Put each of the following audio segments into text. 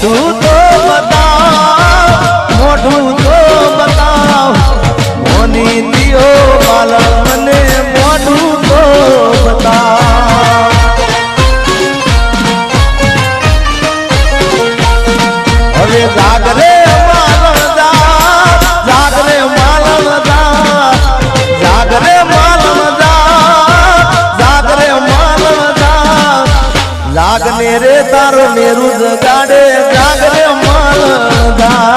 મોઢું તો બતાવ, મોઢું તો બતાવ, મોની દિયો માલણ મને મોઢું તો બતાવ. હવે જાગરે માલણ જા, જાગરે માલણ જા, જાગરે માલણ જા, જાગરે માલણ જા, જાગને રે તારો મેરુ જગાડે જાગરે માલણ જા.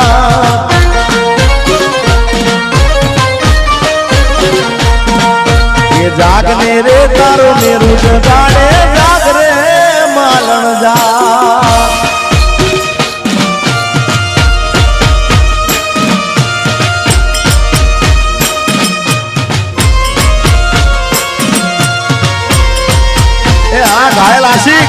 એ જાગને રે તારો મેરુ જગાડે જાગરે માલણ જા. ઘાયલ આશિક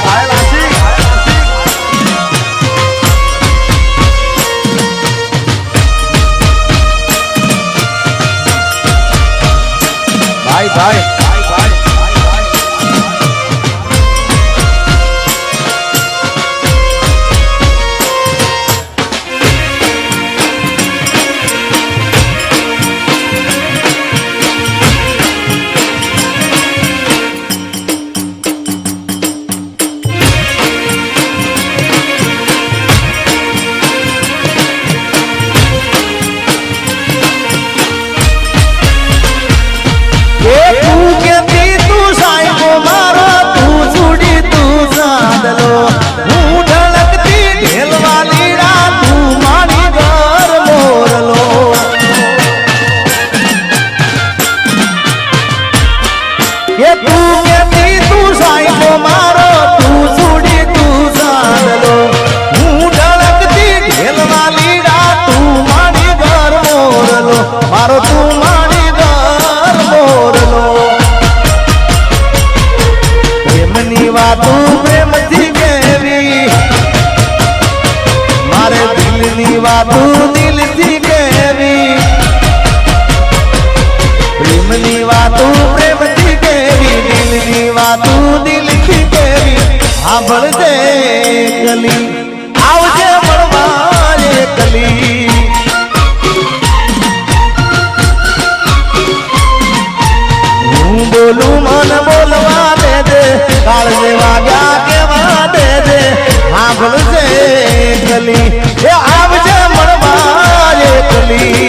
ભાઈ ભાઈ આવજે મળવા કલી. હું બોલું મન બોલવા દે દે, કાળજે વાગ્યા કેવા દે દે, સાંભળજે કલી. એ આવજે મળવા કલી.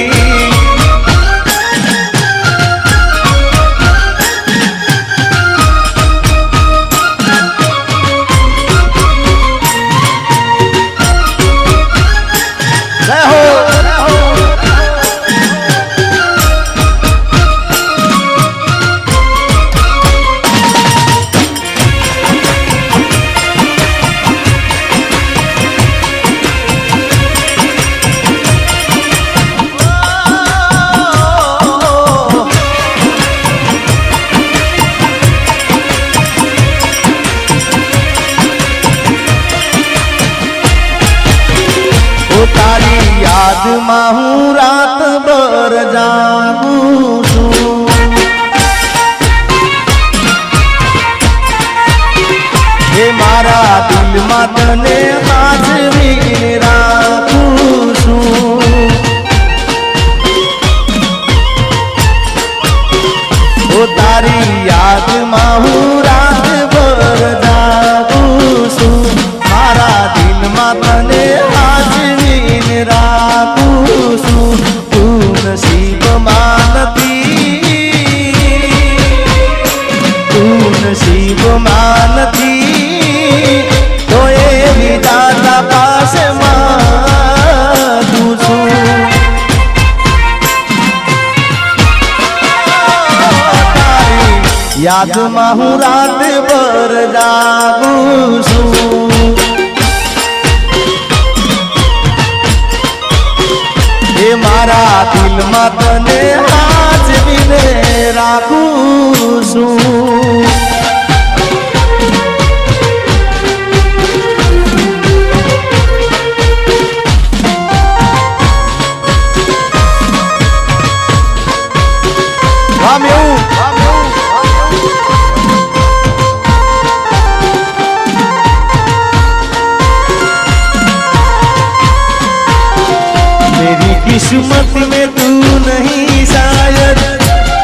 તારી યાદમાં હું રાત ભર જાગું છું. હે મારા દિલમાં તને હાજરી રાખું છું. ઓ તારી યાદમાં હું રાત ભર જાગું છું. મારા દિલમાં તને રાખું છું. તું નસીબમાં નથી, તું નસીબમાં નથી, તો એ વિધાતા પાસે માંગું છું. તારી યાદમાં હું રાત ભર જાગું છું. એ મારા દિલમાં તને હાજરીને રાખું છું. किस्मत में तू नहीं शायद,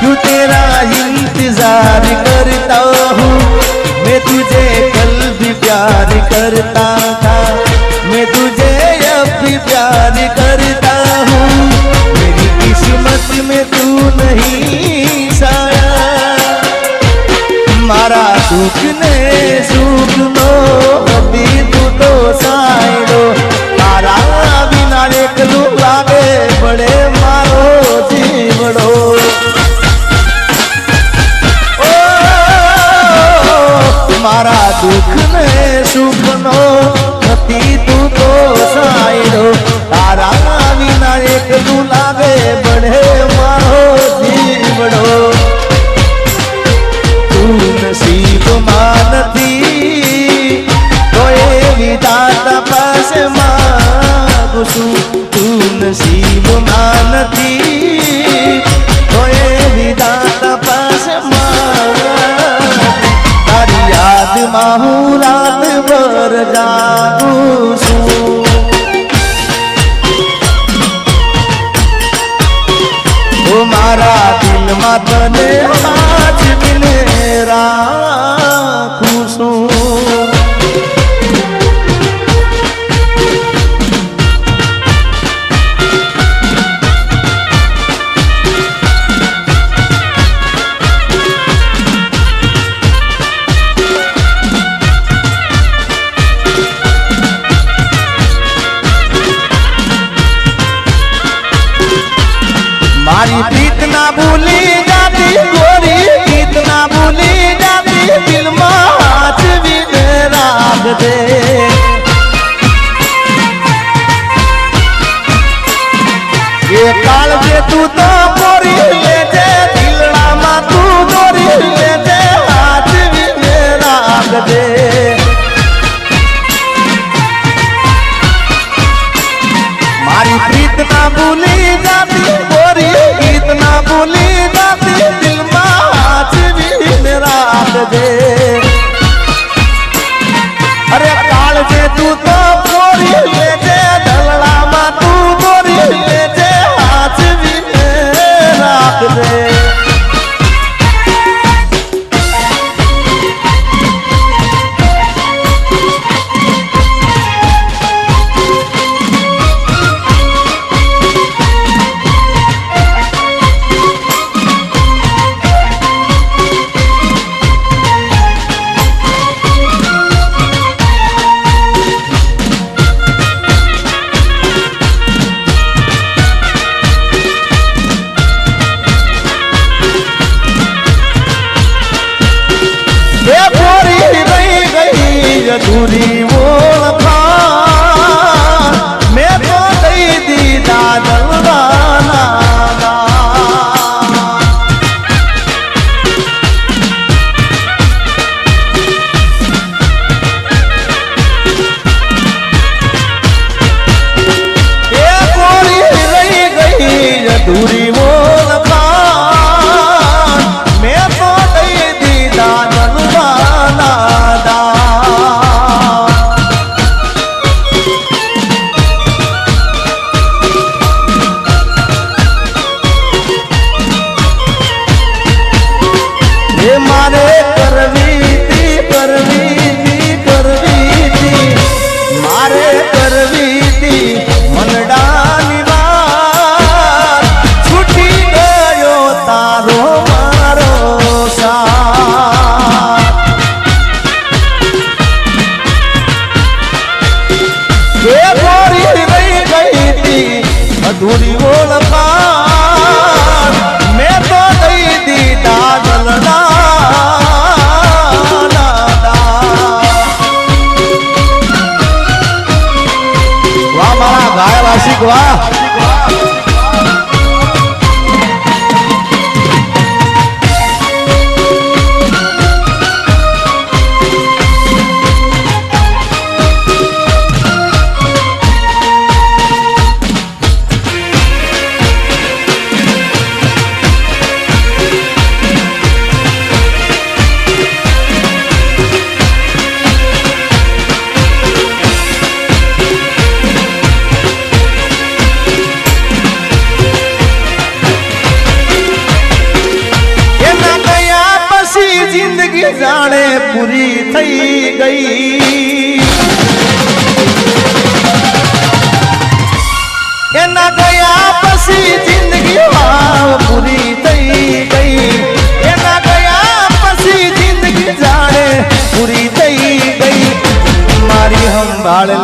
क्यों तेरा इंतजार करता हूँ। मैं तुझे कल भी प्यार करता था, मैं तुझे अब भी प्यार करता हूँ। मेरी किस्मत में तू नहीं शायद, मारा दुख ने सुख नो अभी तू तो साइडो। तारा बिना एकलू लागे बड़े मारो जीवड़ो। मारा दुख ने सुख नो अति तू तो साइडो। तारा बिना एकलू लागे बड़े मारो जीवड़ो। तू नसीब मानती तो ये विधाता पास मांगू छू। तू नसीब मानती तो ये विधाता पास मांगू। तारी याद माहू रात भर जागू छू। ओ मारा दिल में तने आज मिले राखू छू। मारी प्रीत ना भूली जाती गोरी, प्रीत ना भूली जाती दिल में हाथ भी राख दे। ये काल जे तू तो गोरी ले जे दिलड़ा मा तू गोरी ले जे हाथ भी राख दे। मारी प्रीत ना भूली जाती गोरी, प्रीत ना भूली जाती दिल में हाथ भी राख दे। अरे काल जे तू तो गोरी ले जे ढलड़ा मा तू गोरी ले जे हाथ भी राख दे। अधूरी ओळखा मैं तो दई दी दादलवाना। ये गोरी रही गई अधूरी ओळखा मैं तो दई दी दादलवाना। मारे करवी थी मारे करवी थी मनडानी बात। छूटी गयो तारो मारो साथ। ये गोरी रही गई थी अधूरी ओळखा मैं तो दई दी दादलना। आशिक वाह।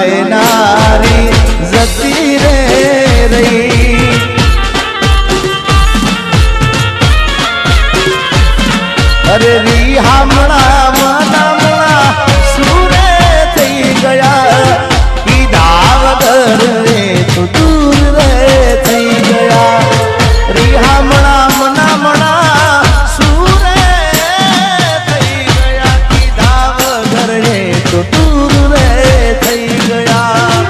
લેનારી જતી રે રહી. અરે રી હામણા મનામણા સુરે થઈ ગયા કીધા વગર રે તો દૂર રે થઈ ગયા. રી હામણા મનામણા સુરે થઈ ગયા કીધા વગર રે તો દૂર રે થઈ ગયા.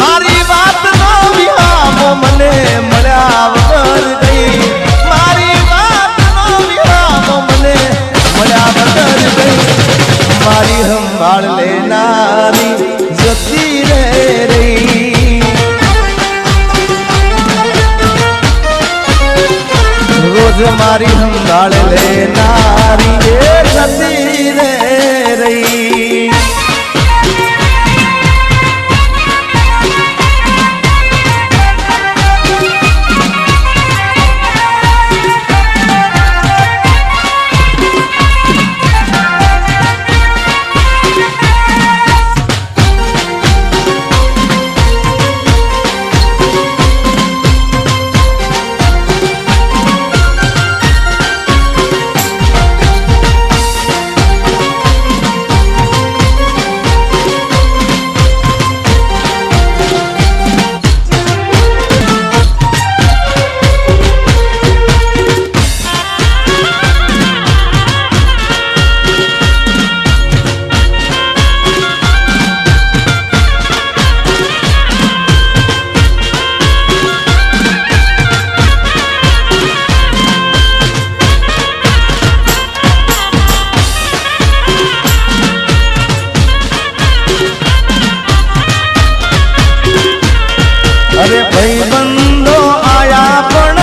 મારી વાત નો વિહામો મને મળ્યા વગર ગઈ. મારી વાત નો વિહામો મને મળ્યા વગર ગઈ. મારી સંભાળ લેનારી જતી રે રહી. રોજ મારી સંભાળ લેનારી એ જતી રે રહી. અરે ભાઈબંધો આયા પણ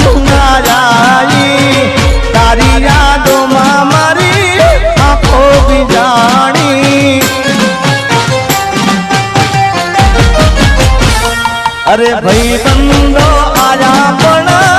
તું ના જાય. તારી યાદોમાં મારી આંખો બીજાણી. અરે ભાઈબંધો આયા પણ